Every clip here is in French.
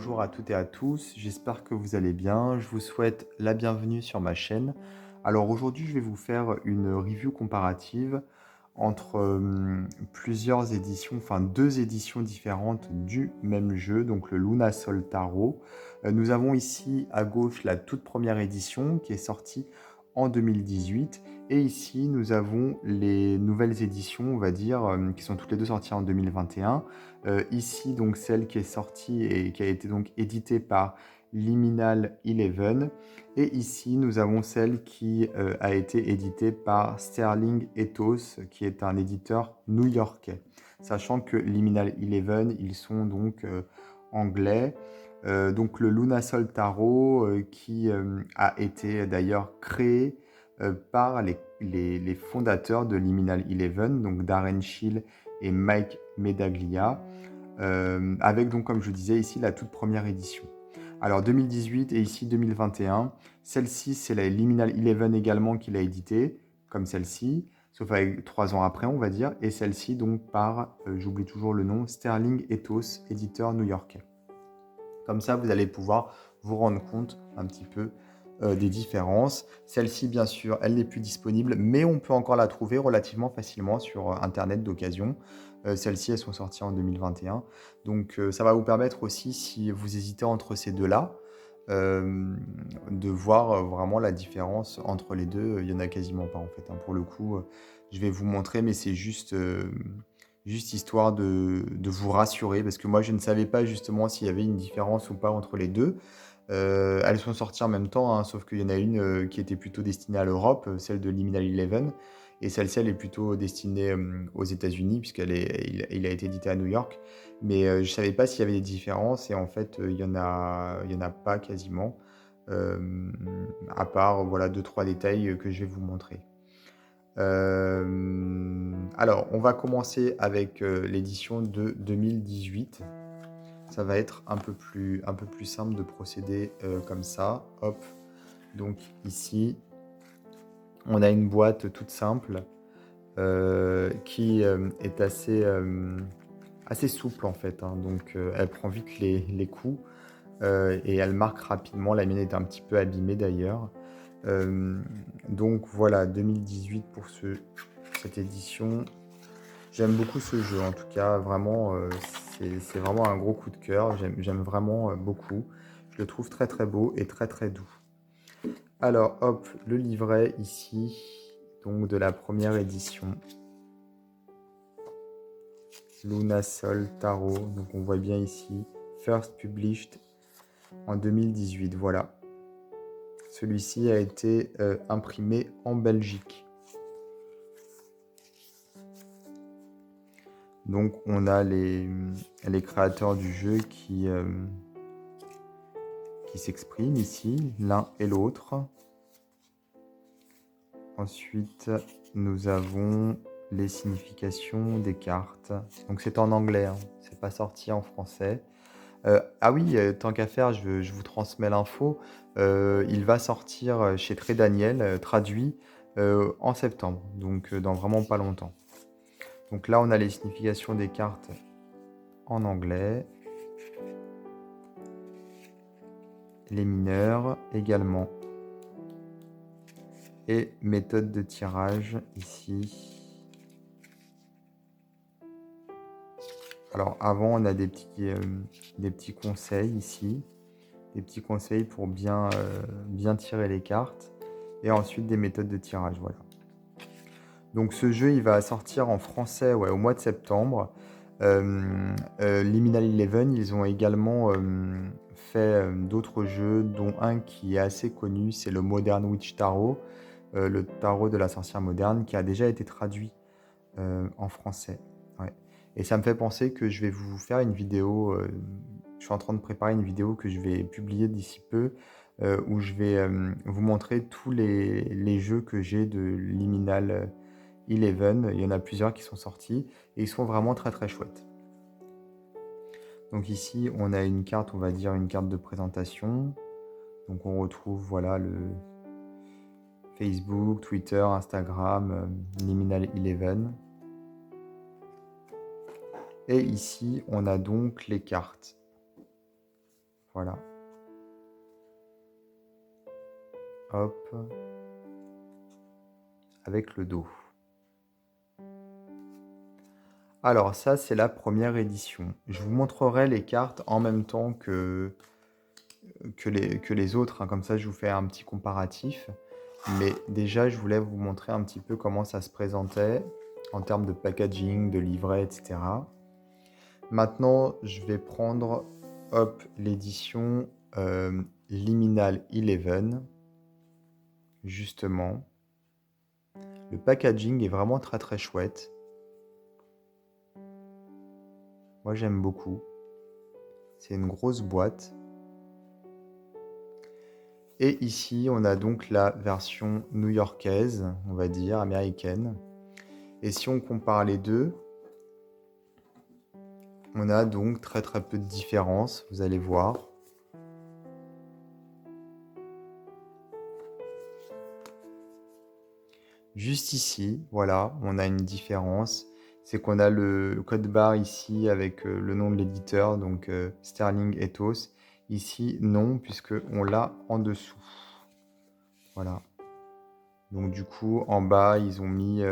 bonjour à toutes et à tous, j'espère que vous allez bien, je vous souhaite la bienvenue sur ma chaîne. Alors aujourd'hui je vais vous faire une review comparative entre plusieurs éditions, enfin deux éditions différentes du même jeu, donc le Lunasol Tarot. Nous avons ici à gauche la toute première édition qui est sortie en 2018 et ici nous avons les nouvelles éditions, on va dire, qui sont toutes les deux sorties en 2021. Ici, donc, celle qui est sortie et qui a été donc éditée par Liminal Eleven. Et ici, nous avons celle qui a été éditée par Sterling Ethos, qui est un éditeur new-yorkais. Sachant que Liminal Eleven, ils sont donc anglais. Donc le Lunasol Tarot, qui a été d'ailleurs créé par les fondateurs de Liminal Eleven, donc Darren Shill et Mike Medaglia, avec donc, comme je disais ici, la toute première édition. Alors 2018 et ici 2021, celle-ci c'est la Liminal Eleven également qui l'a éditée, comme celle-ci, sauf avec 3 ans après on va dire, et celle-ci donc par, j'oublie toujours le nom, Sterling Ethos, éditeur new-yorkais. Comme ça vous allez pouvoir vous rendre compte un petit peu des différences. Celle-ci bien sûr elle n'est plus disponible, mais on peut encore la trouver relativement facilement sur internet d'occasion. Celles-ci, elles sont sorties en 2021. Donc, ça va vous permettre aussi, si vous hésitez entre ces deux-là, de voir vraiment la différence entre les deux. Il n'y en a quasiment pas, en fait, hein. Pour le coup, je vais vous montrer, mais c'est juste histoire de vous rassurer, parce que moi, je ne savais pas justement s'il y avait une différence ou pas entre les deux. Elles sont sorties en même temps, hein, sauf qu'il y en a une qui était plutôt destinée à l'Europe, celle de Liminal Eleven, et celle-ci, elle est plutôt destinée aux États-Unis, puisqu'il a été édité à New York. Mais je ne savais pas s'il y avait des différences, et en fait, il y en a pas quasiment, à part voilà, 2-3 détails que je vais vous montrer. Alors, on va commencer avec l'édition de 2018. Ça va être un peu plus simple de procéder comme ça. Hop. Donc ici, on a une boîte toute simple qui est assez souple en fait, hein. Donc elle prend vite les coups et elle marque rapidement. La mienne est un petit peu abîmée d'ailleurs. Donc voilà, 2018 pour cette édition. J'aime beaucoup ce jeu, en tout cas, vraiment, c'est vraiment un gros coup de cœur. J'aime vraiment beaucoup. Je le trouve très très beau et très très doux. Alors, hop, le livret ici, donc de la première édition. Lunasol Tarot, donc on voit bien ici, first published en 2018, voilà. Celui-ci a été imprimé en Belgique. Donc on a les créateurs du jeu qui s'expriment ici, l'un et l'autre. Ensuite, nous avons les significations des cartes. Donc c'est en anglais, hein, c'est pas sorti en français. Ah oui, tant qu'à faire, je vous transmets l'info. Il va sortir chez Très Daniel, traduit en septembre, donc dans vraiment pas longtemps. Donc là, on a les significations des cartes en anglais. Les mineurs également. Et méthode de tirage ici. Alors avant, on a des petits conseils ici. Des petits conseils pour bien tirer les cartes. Et ensuite des méthodes de tirage, voilà. Donc ce jeu, il va sortir en français au mois de septembre. Liminal Eleven, ils ont également fait d'autres jeux, dont un qui est assez connu, c'est le Modern Witch Tarot, le tarot de la sorcière moderne, qui a déjà été traduit en français. Ouais. Et ça me fait penser que je vais vous faire une vidéo, je suis en train de préparer une vidéo que je vais publier d'ici peu, où je vais vous montrer tous les jeux que j'ai de Liminal Eleven. Il y en a plusieurs qui sont sortis et ils sont vraiment très très chouettes. Donc ici, on a une carte, on va dire une carte de présentation. Donc on retrouve voilà le Facebook, Twitter, Instagram, Liminal Eleven. Et ici, on a donc les cartes. Voilà. Hop. Avec le dos. Alors ça, c'est la première édition. Je vous montrerai les cartes en même temps que les autres, hein. Comme ça, je vous fais un petit comparatif. Mais déjà, je voulais vous montrer un petit peu comment ça se présentait en termes de packaging, de livret, etc. Maintenant, je vais prendre l'édition Liminal 11, justement. Le packaging est vraiment très très chouette. Moi, j'aime beaucoup. C'est une grosse boîte. Et ici, on a donc la version new-yorkaise, on va dire, américaine. Et si on compare les deux, on a donc très très peu de différence, vous allez voir. Juste ici, voilà, on a une différence. C'est qu'on a le code barre ici avec le nom de l'éditeur, donc Sterling Ethos. Ici, non, puisqu'on l'a en dessous. Voilà. Donc du coup, en bas, ils ont mis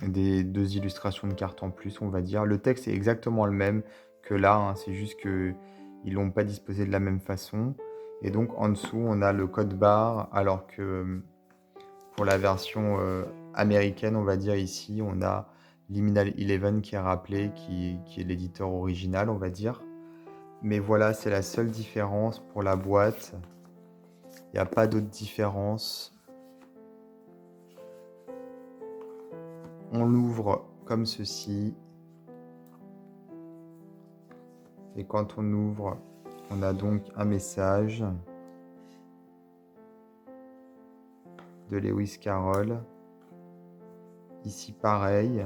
des deux illustrations de cartes en plus, on va dire. Le texte est exactement le même que là, hein, c'est juste qu'ils ne l'ont pas disposé de la même façon. Et donc en dessous, on a le code barre, alors que pour la version américaine, on va dire ici, on a Liminal 11 qui est rappelé, qui est l'éditeur original, on va dire. Mais voilà, c'est la seule différence pour la boîte. Il n'y a pas d'autre différence. On l'ouvre comme ceci. Et quand on ouvre, on a donc un message de Lewis Carroll. Ici, pareil.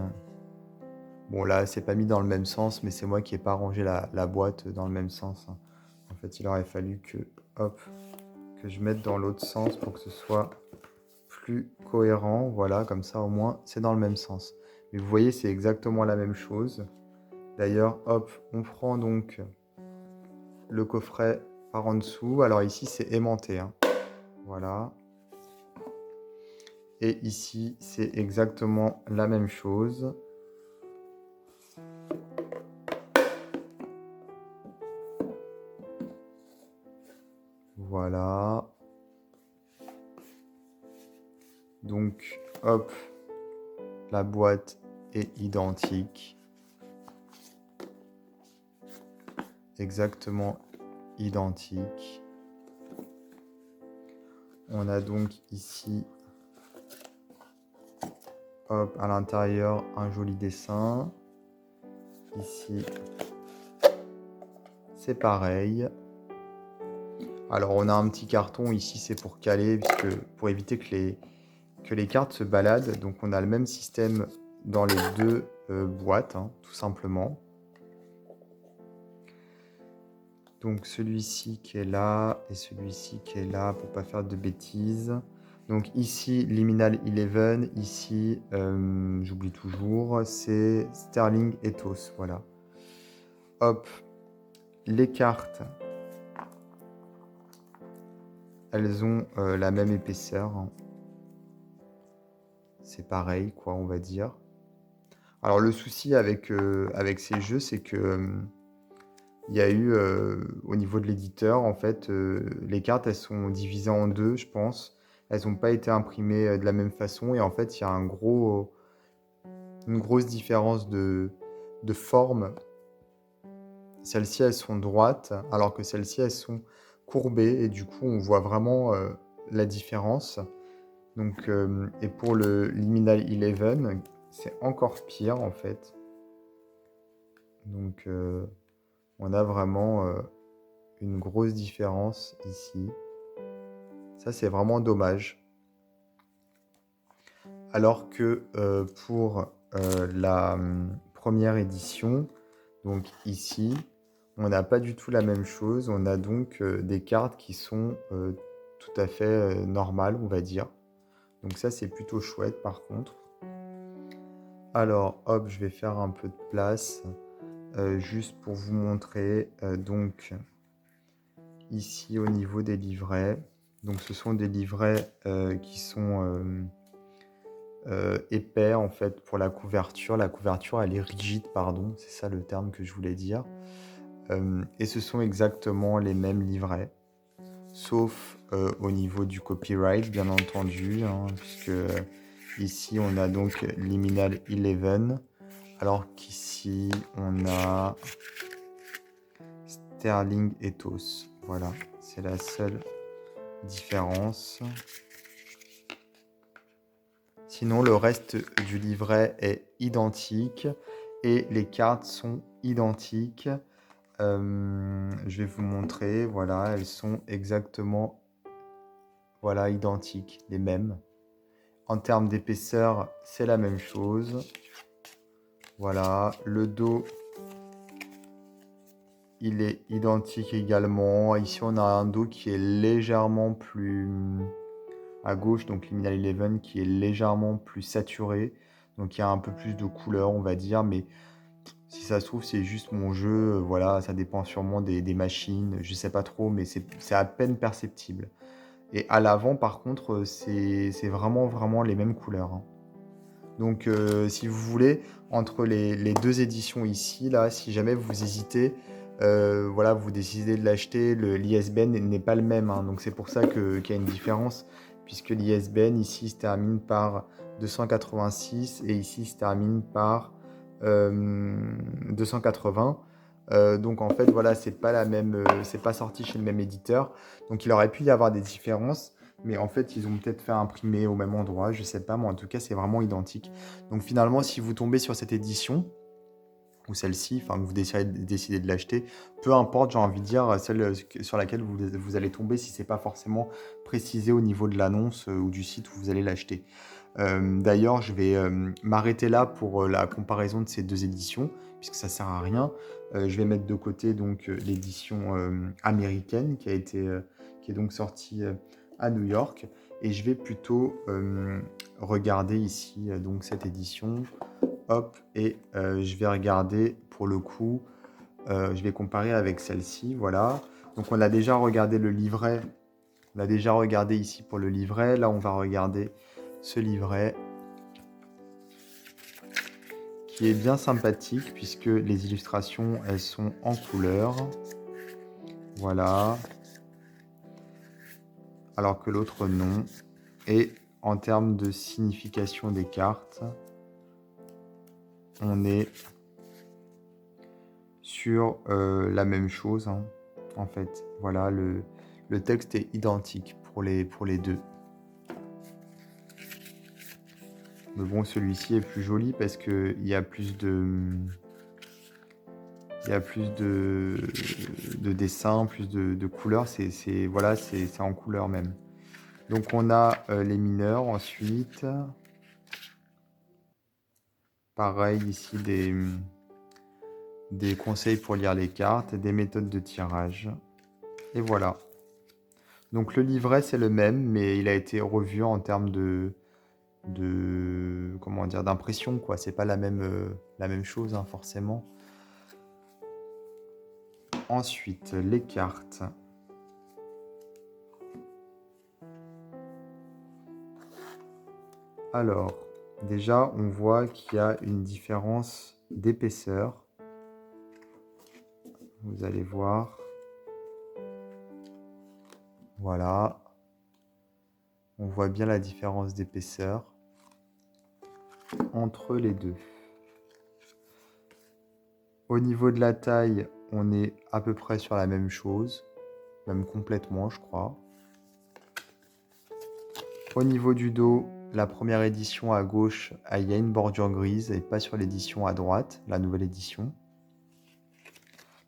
Bon, là, c'est pas mis dans le même sens, mais c'est moi qui n'ai pas rangé la boîte dans le même sens. En fait, il aurait fallu que je mette dans l'autre sens pour que ce soit plus cohérent. Voilà, comme ça, au moins, c'est dans le même sens. Mais vous voyez, c'est exactement la même chose. D'ailleurs, hop, on prend donc le coffret par en dessous. Alors ici, c'est aimanté, hein. Voilà. Et ici, c'est exactement la même chose. Voilà. Donc, hop, la boîte est identique. Exactement identique. On a donc ici, hop, à l'intérieur, un joli dessin. Ici, c'est pareil. Alors, on a un petit carton ici, c'est pour caler, pour éviter que les cartes se baladent. Donc, on a le même système dans les deux boîtes, hein, tout simplement. Donc, celui-ci qui est là et celui-ci qui est là pour pas faire de bêtises. Donc ici, Liminal 11, ici, j'oublie toujours, c'est Sterling Ethos, voilà. Hop, les cartes, elles ont la même épaisseur. C'est pareil, quoi, on va dire. Alors le souci avec ces jeux, c'est que il y a eu, au niveau de l'éditeur, en fait, les cartes, elles sont divisées en deux, je pense. Elles n'ont pas été imprimées de la même façon. Et en fait, il y a une grosse différence de forme. Celles-ci, elles sont droites, alors que celles-ci, elles sont courbées. Et du coup, on voit vraiment la différence. Donc, et pour le Liminal 11, c'est encore pire, en fait. Donc, on a vraiment une grosse différence ici. Ça, c'est vraiment dommage. Alors que pour la première édition, donc ici, on n'a pas du tout la même chose. On a donc des cartes qui sont tout à fait normales, on va dire. Donc ça, c'est plutôt chouette par contre. Alors, hop, je vais faire un peu de place juste pour vous montrer. Donc, ici au niveau des livrets. Donc ce sont des livrets qui sont épais en fait pour la couverture. La couverture elle est rigide, pardon, c'est ça le terme que je voulais dire. Et ce sont exactement les mêmes livrets, sauf au niveau du copyright bien entendu, hein, puisque ici on a donc Liminal 11, alors qu'ici on a Sterling Ethos. Voilà, c'est la seule différence. Sinon, le reste du livret est identique et les cartes sont identiques. Je vais vous montrer, voilà, elles sont exactement, voilà, identiques, les mêmes. En termes d'épaisseur, c'est la même chose. Voilà, le dos, il est identique également. Ici, on a un dos qui est légèrement plus à gauche, donc Liminal 11 qui est légèrement plus saturé. Donc il y a un peu plus de couleur, on va dire, mais si ça se trouve, c'est juste mon jeu. Voilà, ça dépend sûrement des machines, je sais pas trop, mais c'est à peine perceptible. Et à l'avant, par contre, c'est vraiment, vraiment les mêmes couleurs, hein. Donc, si vous voulez, entre les deux éditions ici, là, si jamais vous hésitez, voilà, vous décidez de l'acheter, l'ISBN n'est pas le même, hein. Donc, c'est pour ça qu'il y a une différence, puisque l'ISBN ici se termine par 286 et ici se termine par 280. Donc, en fait, voilà, c'est pas la même, c'est pas sorti chez le même éditeur. Donc, il aurait pu y avoir des différences. Mais en fait, ils ont peut-être fait imprimer au même endroit, je sais pas, mais en tout cas, c'est vraiment identique. Donc finalement, si vous tombez sur cette édition, ou celle-ci, enfin que vous décidez de l'acheter, peu importe, j'ai envie de dire, celle sur laquelle vous allez tomber, si c'est pas forcément précisé au niveau de l'annonce ou du site où vous allez l'acheter. D'ailleurs, je vais m'arrêter là pour la comparaison de ces deux éditions, puisque ça sert à rien. Je vais mettre de côté donc l'édition américaine qui est donc sortie à New York, et je vais plutôt regarder ici donc cette édition. Hop, et je vais regarder pour le coup, je vais comparer avec celle-ci, voilà. Donc on a déjà regardé le livret, on a déjà regardé ici pour le livret. Là, on va regarder ce livret qui est bien sympathique puisque les illustrations, elles sont en couleur. Voilà. Alors que l'autre, non. Et en termes de signification des cartes, on est sur la même chose, hein, en fait. Voilà, le texte est identique pour les deux. Mais bon, celui-ci est plus joli parce qu'il y a plus de dessins, plus de couleurs. Voilà, c'est en couleur même. Donc on a les mineurs ensuite. Pareil ici des conseils pour lire les cartes, des méthodes de tirage. Et voilà. Donc le livret c'est le même, mais il a été revu en termes comment dire, d'impression, quoi. C'est pas la même chose, hein, forcément. Ensuite, les cartes. Alors, déjà, on voit qu'il y a une différence d'épaisseur. Vous allez voir. Voilà. On voit bien la différence d'épaisseur entre les deux. Au niveau de la taille, on est à peu près sur la même chose, même complètement, je crois. Au niveau du dos, la première édition à gauche, il y a une bordure grise et pas sur l'édition à droite, la nouvelle édition.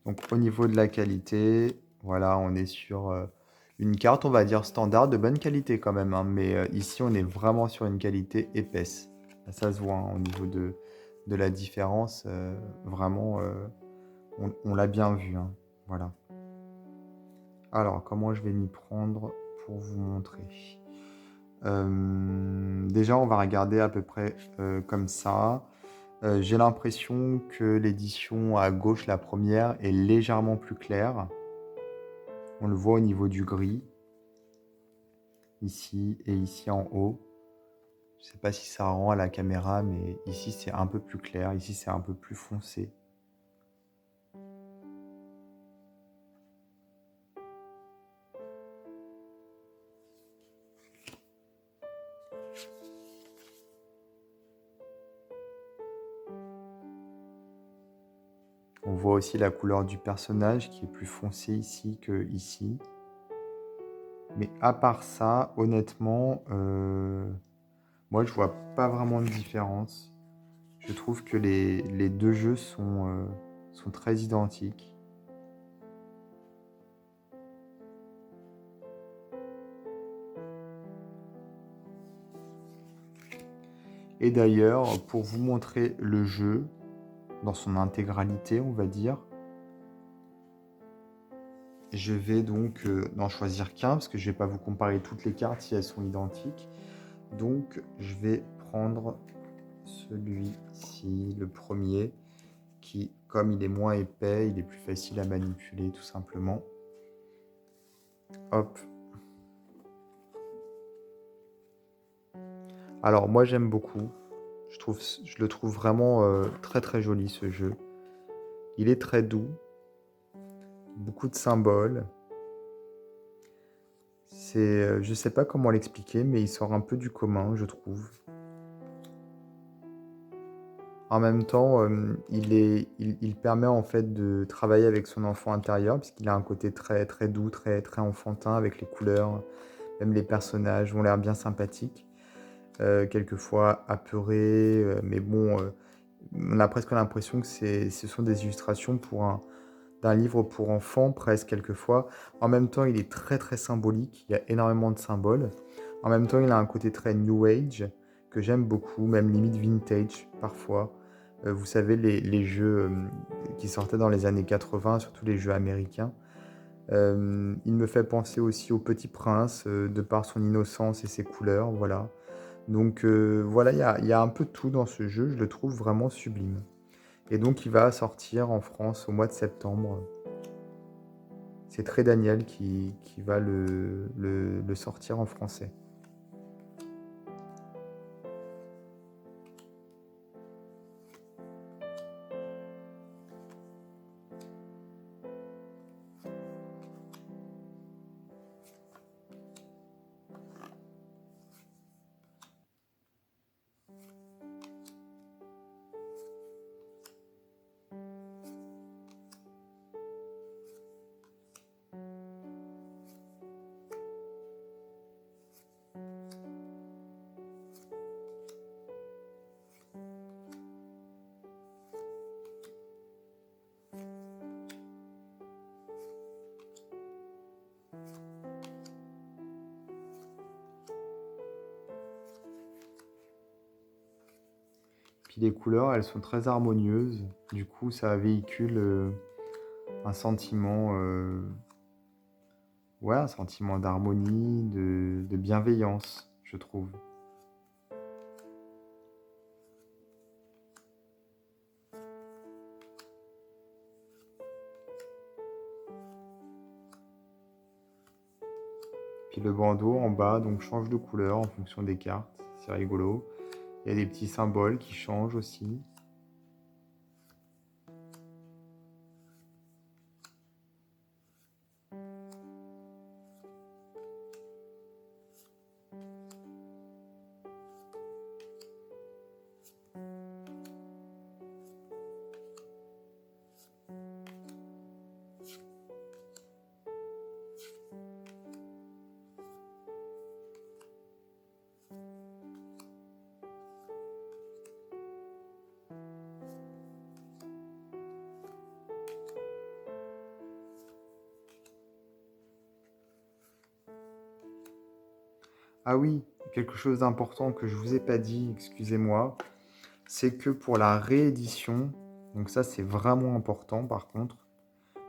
Donc au niveau de la qualité, voilà, on est sur une carte, on va dire standard, de bonne qualité quand même, hein, mais ici on est vraiment sur une qualité épaisse. Ça se voit, hein, au niveau de la différence, vraiment, on l'a bien vu, hein, voilà. Alors, comment je vais m'y prendre pour vous montrer? Déjà, on va regarder à peu près comme ça. J'ai l'impression que l'édition à gauche, la première, est légèrement plus claire. On le voit au niveau du gris, ici et ici en haut. Je ne sais pas si ça rend à la caméra, mais ici c'est un peu plus clair, ici c'est un peu plus foncé. On voit aussi la couleur du personnage qui est plus foncé ici que ici. Mais à part ça, honnêtement, moi je vois pas vraiment de différence. Je trouve que les deux jeux sont très identiques. Et d'ailleurs, pour vous montrer le jeu dans son intégralité, on va dire, je vais donc n'en choisir qu'un parce que je ne vais pas vous comparer toutes les cartes si elles sont identiques. Donc je vais prendre celui-ci, le premier, qui, comme il est moins épais, il est plus facile à manipuler tout simplement. Hop. Alors moi j'aime beaucoup. Je le trouve vraiment très très joli ce jeu. Il est très doux. Beaucoup de symboles. Je sais pas comment l'expliquer, mais il sort un peu du commun, je trouve. En même temps, il permet en fait de travailler avec son enfant intérieur, puisqu'il a un côté très, très doux, très, très enfantin avec les couleurs. Même les personnages ont l'air bien sympathiques. Quelquefois apeurés, mais bon, on a presque l'impression que ce sont des illustrations d'un livre pour enfants, presque quelquefois. En même temps, il est très très symbolique, il y a énormément de symboles. En même temps, il a un côté très New Age, que j'aime beaucoup, même limite vintage parfois. Vous savez, les jeux qui sortaient dans les années 80, surtout les jeux américains. Il me fait penser aussi au Petit Prince, de par son innocence et ses couleurs, voilà. Donc voilà, il y a un peu de tout dans ce jeu, je le trouve vraiment sublime. Et donc il va sortir en France au mois de septembre. C'est Très Daniel qui va le sortir en français. Puis les couleurs, elles sont très harmonieuses. Du coup, ça véhicule un sentiment, ouais, un sentiment d'harmonie, de bienveillance, je trouve. Puis le bandeau en bas, donc change de couleur en fonction des cartes. C'est rigolo. Il y a des petits symboles qui changent aussi. Ah oui, quelque chose d'important que je vous ai pas dit, excusez-moi, c'est que pour la réédition, donc ça c'est vraiment important par contre,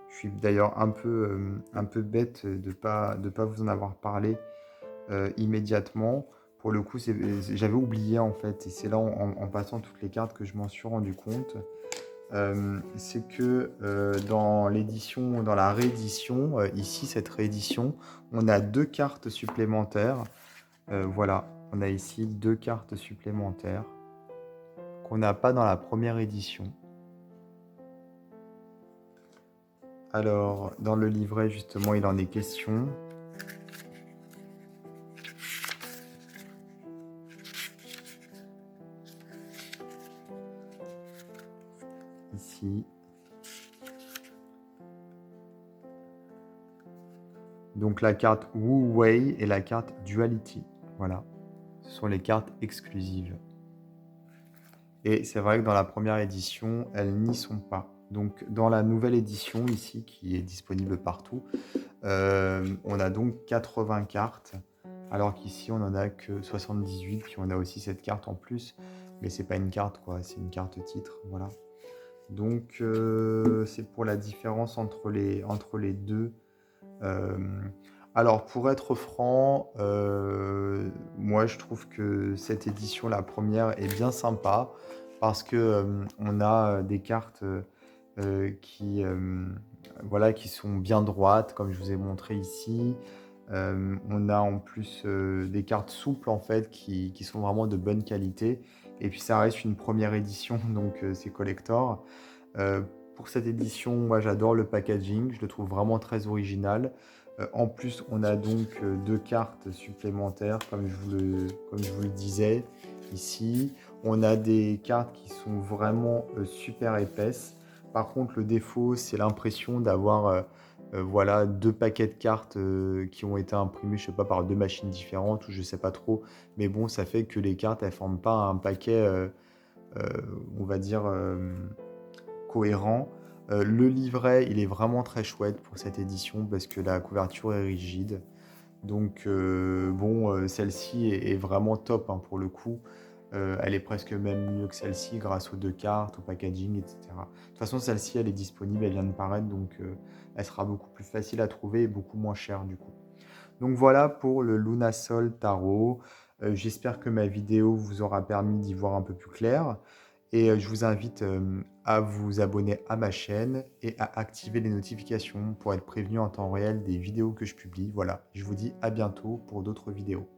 je suis d'ailleurs un peu bête de pas vous en avoir parlé immédiatement. Pour le coup, j'avais oublié en fait, et c'est là en passant toutes les cartes que je m'en suis rendu compte. c'est que dans la réédition, ici, cette réédition, on a 2 cartes supplémentaires. Voilà, on a ici 2 cartes supplémentaires qu'on n'a pas dans la première édition. Alors, dans le livret, justement, il en est question. Ici. Donc la carte Wu Wei et la carte Duality. Voilà, ce sont les cartes exclusives. Et c'est vrai que dans la première édition, elles n'y sont pas. Donc dans la nouvelle édition ici, qui est disponible partout, on a donc 80 cartes, alors qu'ici on n'en a que 78, puis on a aussi cette carte en plus, mais c'est pas une carte quoi, c'est une carte titre, voilà. Donc c'est pour la différence entre les deux. Euh, alors pour être franc, moi je trouve que cette édition, la première, est bien sympa parce que on a des cartes voilà, qui sont bien droites, comme je vous ai montré ici. On a en plus des cartes souples en fait qui sont vraiment de bonne qualité. Et puis ça reste une première édition, donc c'est collector. Euh, pour cette édition, moi j'adore le packaging, je le trouve vraiment très original. En plus, on a donc 2 cartes supplémentaires, comme je vous le disais ici. On a des cartes qui sont vraiment super épaisses. Par contre, le défaut, c'est l'impression d'avoir voilà, 2 paquets de cartes qui ont été imprimés, je sais pas, par 2 machines différentes, ou je sais pas trop. Mais bon, ça fait que les cartes, elles forment pas un paquet, euh, on va dire, cohérent. Le livret, il est vraiment très chouette pour cette édition parce que la couverture est rigide. Donc bon, celle-ci est vraiment top hein, pour le coup. Elle est presque même mieux que celle-ci grâce aux 2 cartes, au packaging, etc. De toute façon, celle-ci, elle est disponible, elle vient de paraître, donc elle sera beaucoup plus facile à trouver et beaucoup moins chère du coup. Donc voilà pour le Lunasol Tarot. J'espère que ma vidéo vous aura permis d'y voir un peu plus clair. Et je vous invite à vous abonner à ma chaîne et à activer les notifications pour être prévenu en temps réel des vidéos que je publie. Voilà, je vous dis à bientôt pour d'autres vidéos.